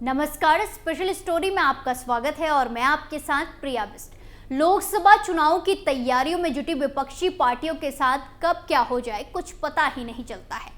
नमस्कार, special story में आपका स्वागत है और मैं आपके साथ प्रिया बिस्ट। लोकसभा चुनाव की तैयारियों में जुटी विपक्षी पार्टियों के साथ कब क्या हो जाए कुछ पता ही नहीं चलता है।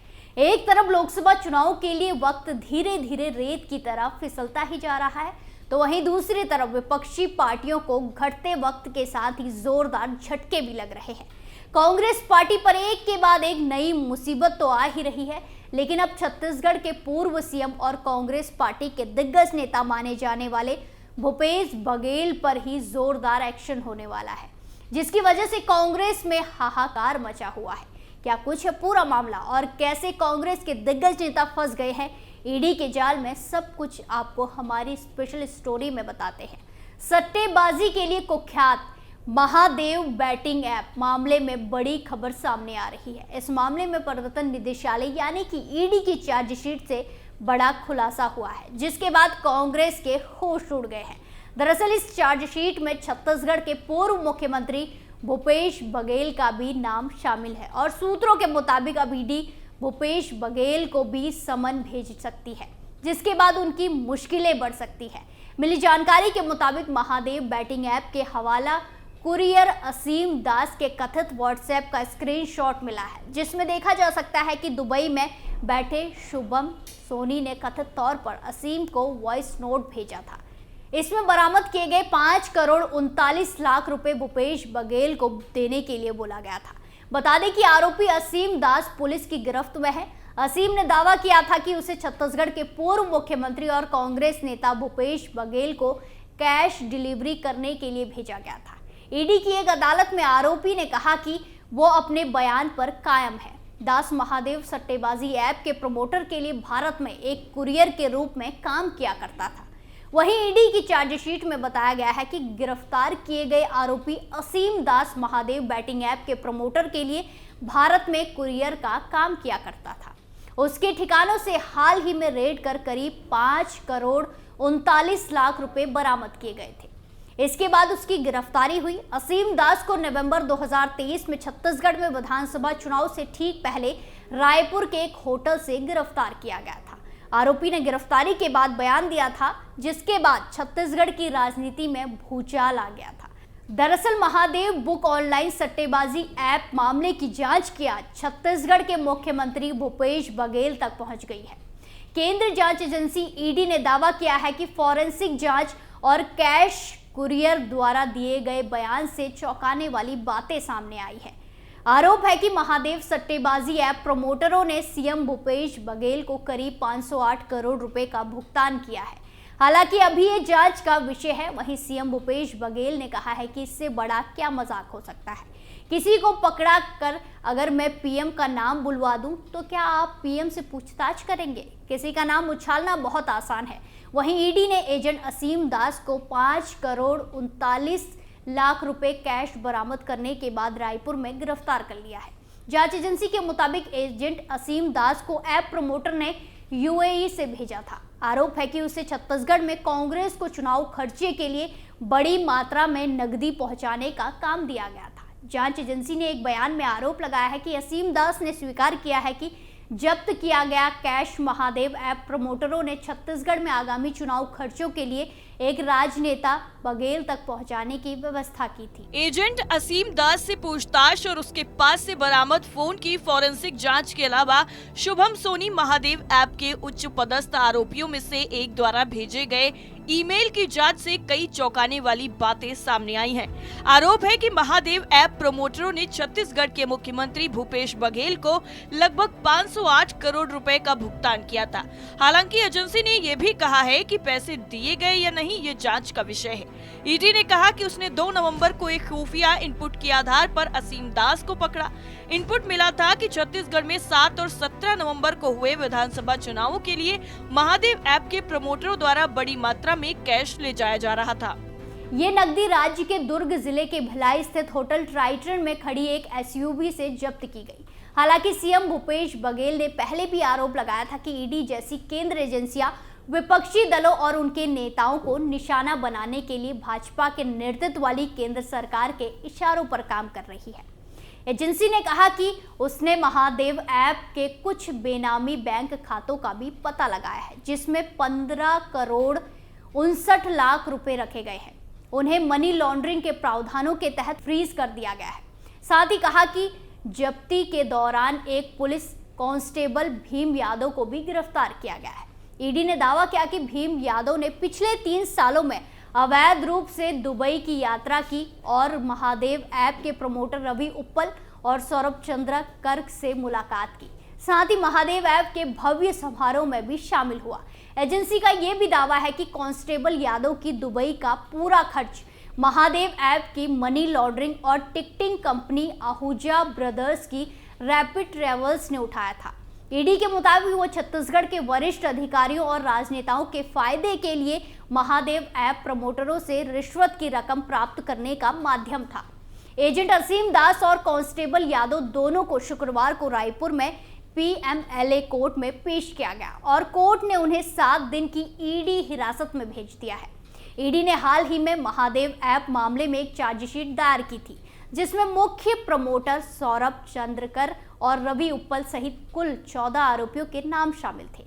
एक तरफ लोकसभा चुनाव के लिए वक्त धीरे धीरे रेत की तरह फिसलता ही जा रहा है, तो वहीं दूसरी तरफ विपक्षी पार्टियों को घटते वक्त के साथ ही जोरदार झटके भी लग रहे हैं। कांग्रेस पार्टी पर एक के बाद एक नई मुसीबत तो आ ही रही है, लेकिन अब छत्तीसगढ़ के पूर्व सीएम और कांग्रेस पार्टी के दिग्गज नेता माने जाने वाले भूपेश बघेल पर ही जोरदार एक्शन होने वाला है, जिसकी वजह से कांग्रेस में हाहाकार मचा हुआ है। क्या कुछ है पूरा मामला और कैसे कांग्रेस के दिग्गज नेता फंस गए हैं ईडी के जाल में, सब कुछ आपको हमारी स्पेशल स्टोरी में बताते हैं। सट्टेबाजी के लिए कुख्यात महादेव बैटिंग ऐप मामले में बड़ी खबर सामने आ रही है। इस मामले में प्रवर्तन निदेशालय यानी कि ईडी की चार्जशीट से बड़ा खुलासा हुआ है, जिसके बाद कांग्रेस के होश उड़ गए हैं। दरअसल इस चार्जशीट में छत्तीसगढ़ के पूर्व मुख्यमंत्री भूपेश बघेल का भी नाम शामिल है और सूत्रों के मुताबिक अब ईडी भूपेश बघेल को भी समन भेज सकती है, जिसके बाद उनकी मुश्किलें बढ़ सकती है। मिली जानकारी के मुताबिक महादेव बैटिंग ऐप के हवाला कुरियर असीम दास के कथित व्हाट्सएप का स्क्रीनशॉट मिला है, जिसमें देखा जा सकता है कि दुबई में बैठे शुभम सोनी ने कथित तौर पर असीम को वॉइस नोट भेजा था। इसमें बरामद किए गए 5,39,00,000 रुपए भूपेश बघेल को देने के लिए बोला गया था। बता दें कि आरोपी असीम दास पुलिस की गिरफ्त में है। असीम ने दावा किया था कि उसे छत्तीसगढ़ के पूर्व मुख्यमंत्री और कांग्रेस नेता भूपेश बघेल को कैश डिलीवरी करने के लिए भेजा गया था। ईडी की एक अदालत में आरोपी ने कहा कि वो अपने बयान पर कायम है। दास महादेव सट्टेबाजी ऐप के प्रमोटर के लिए भारत में एक कुरियर के रूप में काम किया करता था। वहीं ईडी की चार्जशीट में बताया गया है कि गिरफ्तार किए गए आरोपी असीम दास महादेव बैटिंग ऐप के प्रमोटर के लिए भारत में कुरियर का काम किया करता था। उसके ठिकानों से हाल ही में रेड कर करीब 5,39,00,000 रुपए बरामद किए गए थे। इसके बाद उसकी गिरफ्तारी हुई। असीम दास को नवंबर 2023 में छत्तीसगढ़ में विधानसभा चुनाव से ठीक पहले रायपुर के एक होटल से गिरफ्तार किया गया था। आरोपी ने गिरफ्तारी के बाद बयान दिया था, जिसके बाद छत्तीसगढ़ की राजनीति में भूचाल आ गया था। दरअसल महादेव बुक ऑनलाइन सट्टेबाजी ऐप मामले की जांच की आज छत्तीसगढ़ के मुख्यमंत्री भूपेश बघेल तक पहुंच गई है। केंद्रीय जांच एजेंसी ईडी ने दावा किया है कि फॉरेंसिक जांच और कैश कुरियर द्वारा दिए गए बयान से चौंकाने वाली बातें सामने आई है। आरोप है कि महादेव सट्टेबाजी ऐप प्रमोटरों ने सीएम भूपेश बघेल को करीब 508 करोड़ रुपए का भुगतान किया है। हालांकि अभी ये जांच का विषय है। वहीं सीएम भूपेश बघेल ने कहा है कि इससे बड़ा क्या मजाक हो सकता है। किसी को पकड़ा कर अगर मैं पीएम का नाम बुलवा दूं तो क्या आप पीएम से पूछताछ करेंगे? किसी का नाम उछालना बहुत आसान है। वहीं ईडी ने एजेंट असीम दास को 5,39,00,000 रुपए कैश बरामद करने के बाद रायपुर में गिरफ्तार कर लिया है। जांच एजेंसी के मुताबिक एजेंट असीम दास को ऐप प्रमोटर ने यूएई से भेजा था। आरोप है कि उसे छत्तीसगढ़ में कांग्रेस को चुनाव खर्चे के लिए बड़ी मात्रा में नकदी पहुंचाने का काम दिया गया था। जांच एजेंसी ने एक बयान में आरोप लगाया है कि असीम दास ने स्वीकार किया है कि जब्त किया गया कैश महादेव ऐप प्रमोटरों ने छत्तीसगढ़ में आगामी चुनाव खर्चों के लिए एक राजनेता बघेल तक पहुंचाने की व्यवस्था की थी। एजेंट असीम दास से पूछताछ और उसके पास से बरामद फोन की फॉरेंसिक जांच के अलावा शुभम सोनी महादेव ऐप के उच्च पदस्थ आरोपियों में से एक द्वारा भेजे गए ईमेल की जांच से कई चौंकाने वाली बातें सामने आई हैं। आरोप है कि महादेव ऐप प्रमोटरों ने छत्तीसगढ़ के मुख्यमंत्री भूपेश बघेल को लगभग 508 करोड़ रुपए का भुगतान किया था। हालांकि एजेंसी ने यह भी कहा है कि पैसे दिए गए या नहीं ये जांच का विषय है। ईडी ने कहा कि उसने 2 नवंबर को एक खुफिया इनपुट के आधार पर असीम दास को पकड़ा। इनपुट मिला था कि छत्तीसगढ़ में 7 और 17 नवंबर को हुए विधानसभा चुनावों के लिए महादेव ऐप के प्रमोटरों द्वारा बड़ी मात्रा में कैश ले जाया जा रहा था। ये नकदी राज्य के दुर्ग जिले के भिलाई स्थित होटल ट्राइटन में खड़ी एक एसयूवी से जब्त की गई। हालांकि सीएम भूपेश बघेल ने पहले भी आरोप लगाया था कि ईडी जैसी केंद्रीय एजेंसियां विपक्षी दलों और उनके नेताओं को निशाना बनाने के लिए भाजपा के नेतृत्व वाली केंद्र सरकार के इशारों पर काम कर रही है। एजेंसी ने कहा कि उसने महादेव ऐप के कुछ बेनामी बैंक खातों का भी पता लगाया है, जिसमें 15 करोड़ 59 लाख रुपए रखे गए हैं। उन्हें मनी लॉन्ड्रिंग के प्रावधानों के तहत फ्रीज कर दिया गया है। साथ ही कहा कि जब्ती के दौरान एक पुलिस कांस्टेबल भीम यादव को भी गिरफ्तार किया गया है। ईडी ने दावा किया कि भीम यादव ने पिछले 3 सालों में अवैध रूप से दुबई की यात्रा की और महादेव ऐप के प्रमोटर रवि उप्पल और सौरभ चंद्र कर्क से मुलाकात की। साथ ही महादेव ऐप के भव्य समारोह में भी शामिल हुआ। एजेंसी का यह भी दावा है कि कांस्टेबल यादव की दुबई का पूरा खर्च महादेव ऐप की मनी लॉन्ड्रिंग और टिकटिंग कंपनी आहूजा ब्रदर्स की रैपिड ट्रेवल्स ने उठाया था। ईडी के मुताबिक वो छत्तीसगढ़ के वरिष्ठ अधिकारियों और राजनेताओं के फायदे के लिए महादेव ऐप प्रमोटरों से रिश्वत की रकम प्राप्त करने का माध्यम था। एजेंट असीम दास और कांस्टेबल यादव दोनों को शुक्रवार को रायपुर में PMLA कोर्ट में पेश किया गया और कोर्ट ने उन्हें 7 दिन की ईडी हिरासत में भेज दिया है। ईडी ने हाल ही में महादेव ऐप मामले में एक चार्जशीट दायर की थी, जिसमें मुख्य प्रमोटर सौरभ चंद्रकर और रवि उप्पल सहित कुल 14 आरोपियों के नाम शामिल थे।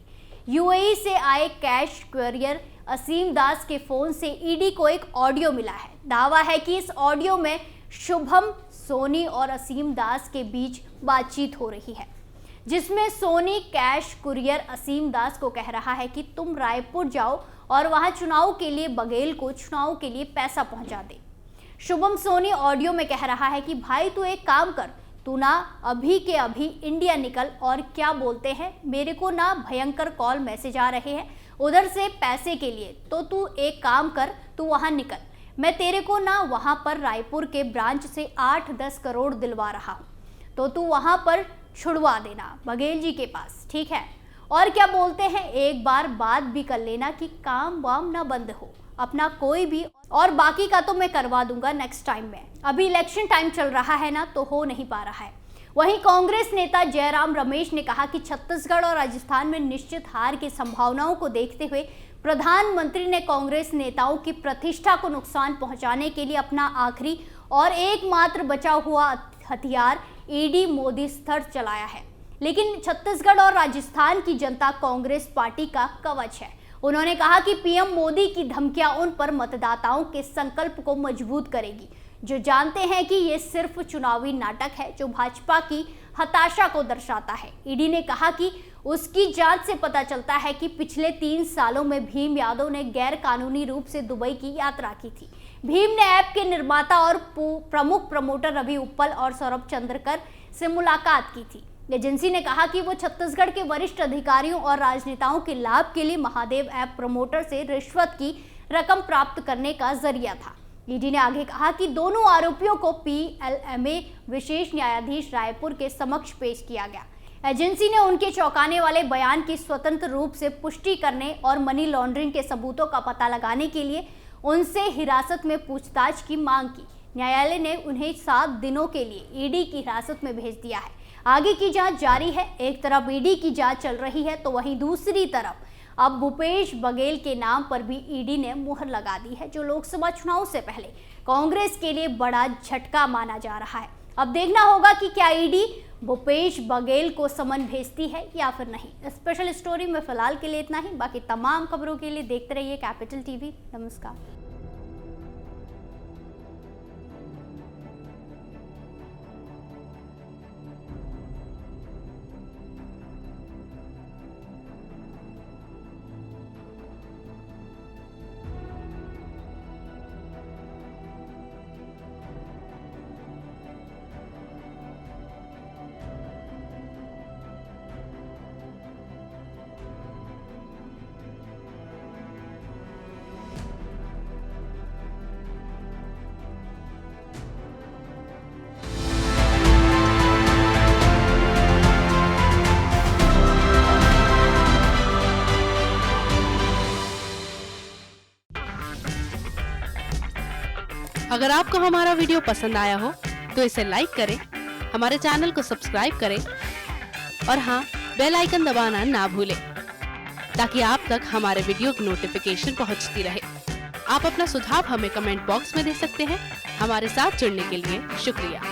यूएई से आए कैश कुरियर असीम दास के फोन से ईडी को एक ऑडियो मिला है। दावा है कि इस ऑडियो में शुभम सोनी और असीम दास के बीच बातचीत हो रही है, जिसमें सोनी कैश कुरियर असीम दास को कह रहा है कि तुम रायपुर जाओ और वहां चुनाव के लिए बघेल को चुनाव के लिए पैसा पहुंचा दे। शुभम सोनी ऑडियो में कह रहा है कि भाई तू एक काम कर, तू ना अभी के अभी इंडिया निकल, और क्या बोलते हैं, मेरे को ना भयंकर कॉल मैसेज आ रहे हैं उधर से पैसे के लिए, तो तू एक काम कर, तू वहां निकल, मैं तेरे को ना वहां पर रायपुर के ब्रांच से 8-10 करोड़ दिलवा रहा हूं, तो तू वहां पर छुड़वा देना बघेल जी के पास, ठीक है। और क्या बोलते हैं, एक बार बात भी कर लेना कि काम वाम ना बंद हो अपना कोई भी, और बाकी का तो मैं करवा दूंगा नेक्स्ट टाइम में। अभी इलेक्शन टाइम चल रहा है ना, तो हो नहीं पा रहा है। वहीं कांग्रेस नेता जयराम रमेश ने कहा कि छत्तीसगढ़ और राजस्थान में निश्चित हार की संभावनाओं को देखते हुए प्रधानमंत्री ने कांग्रेस नेताओं की प्रतिष्ठा को नुकसान पहुंचाने के लिए अपना आखिरी और एकमात्र बचा हुआ हथियार ईडी मोदी स्तर चलाया है। लेकिन छत्तीसगढ़ और राजस्थान की जनता कांग्रेस पार्टी का कवच है। उन्होंने कहा कि पीएम मोदी की धमकियां उन पर मतदाताओं के संकल्प को मजबूत करेगी, जो जानते हैं कि ये सिर्फ चुनावी नाटक है जो भाजपा की हताशा को दर्शाता है। ईडी ने कहा कि उसकी जांच से पता चलता है कि पिछले 3 सालों में भीम यादव ने गैर कानूनी रूप से दुबई की यात्रा की थी। भीम ने ऐप के निर्माता और प्रमुख प्रमोटर रवि उप्पल और सौरभ चंद्रकर से मुलाकात की थी। एजेंसी ने कहा कि वो छत्तीसगढ़ के वरिष्ठ अधिकारियों और राजनेताओं के लाभ के लिए महादेव ऐप प्रमोटर से रिश्वत की रकम प्राप्त करने का जरिया था। ईडी ने आगे कहा कि दोनों आरोपियों को PLMA विशेष न्यायाधीश रायपुर के समक्ष पेश किया गया। एजेंसी ने उनके चौंकाने वाले बयान की स्वतंत्र रूप से पुष्टि करने और मनी लॉन्ड्रिंग के सबूतों का पता लगाने के लिए उनसे हिरासत में पूछताछ की मांग की। न्यायालय ने उन्हें 7 दिनों के लिए ईडी की हिरासत में भेज दिया है। आगे की जांच जारी है। एक तरफ ईडी की जांच चल रही है, तो वहीं दूसरी तरफ अब भूपेश बघेल के नाम पर भी ईडी ने मुहर लगा दी है, जो लोकसभा चुनाव से पहले कांग्रेस के लिए बड़ा झटका माना जा रहा है। अब देखना होगा कि क्या ईडी भूपेश बघेल को समन भेजती है या फिर नहीं। स्पेशल स्टोरी में फिलहाल के लिए इतना ही। बाकी तमाम खबरों के लिए देखते रहिए कैपिटल टीवी। नमस्कार। अगर आपको हमारा वीडियो पसंद आया हो तो इसे लाइक करें, हमारे चैनल को सब्सक्राइब करें और हाँ, बेल आइकन दबाना ना भूलें ताकि आप तक हमारे वीडियो की नोटिफिकेशन पहुंचती रहे। आप अपना सुझाव हमें कमेंट बॉक्स में दे सकते हैं। हमारे साथ जुड़ने के लिए शुक्रिया।